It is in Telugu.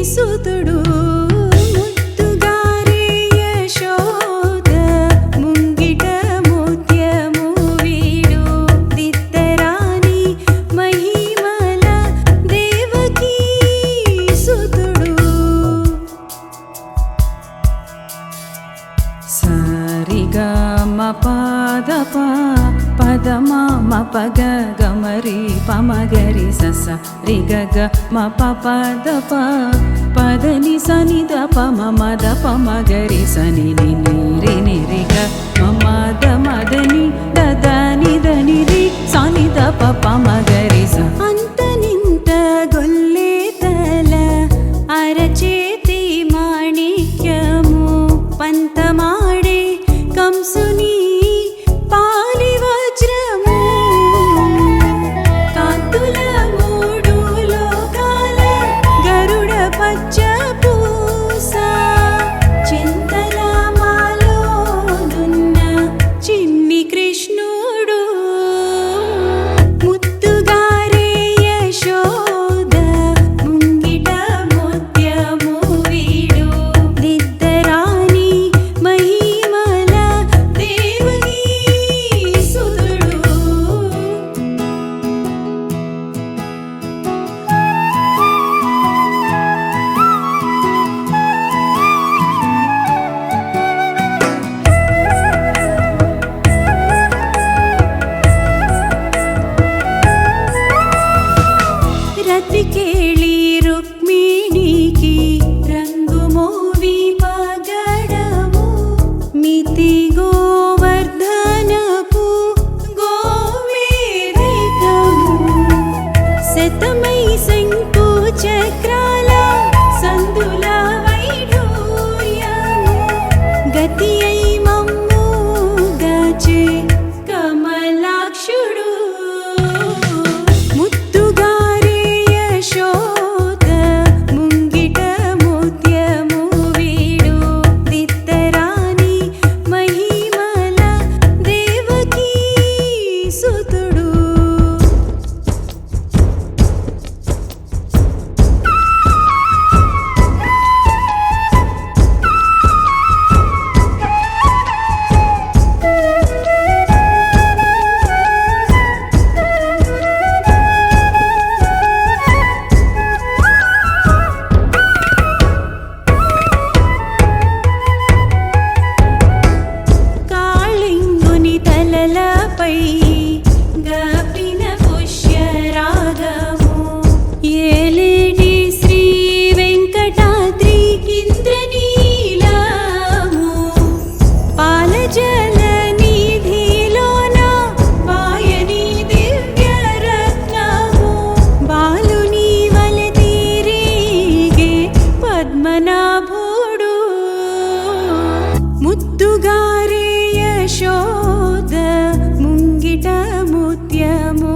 సుతుడు ముత్తుగారే యశోద ముంగిట ముత్యము వీడు దిత్తరాని మహిమల దేవకీ సుతుడు సరిగా మపదప పదమా మపగ గమరి పమగరి సస రిగగ మపదప పదని సనిద పమద పమగరి సని రి నిరిగ మమద మదని దదని దని సనిద పమగరి స అంత నింత గొల్లే తల అరచేతి మాణిక్యము పంతమాడే కంసుని పాలి వజ్రము కాంతుల మూడు లోకాల గరుడ పచ్చ పూస చింతల మాలోనున్న చిన్ని కృష్ణుడు ముత్తుగారే యశోద ముంగిట ముత్యము వీడు దిద్దరాని మహిమల దేవకీ సుతుడు రతికేళి రుక్మిణికి రంగు మోవి పగడము మితి గోవర్ధనపు గోమేధికము శతమై శంకు చక్రాల సందుల వైఢూర్యము గతి అయి మమ్ము గచే కమలాక్షుడు ముత్తుగారే యశోద ముంగిట ముత్యము వీడు దిత్తరాని మహిమల దేవకీ సుతుడు కాళింగుని తలలపై గపిన పుష్యరాగము ఏలేటి శ్రీ వెంకటాద్రి ఇంద్రనీలము పాలజల నిధిలోన పాయని దివ్య రత్నము బాలుని వల తీరిగే పద్మనాభుడు ముత్తుగారే యశోద ముంగిట ముత్యము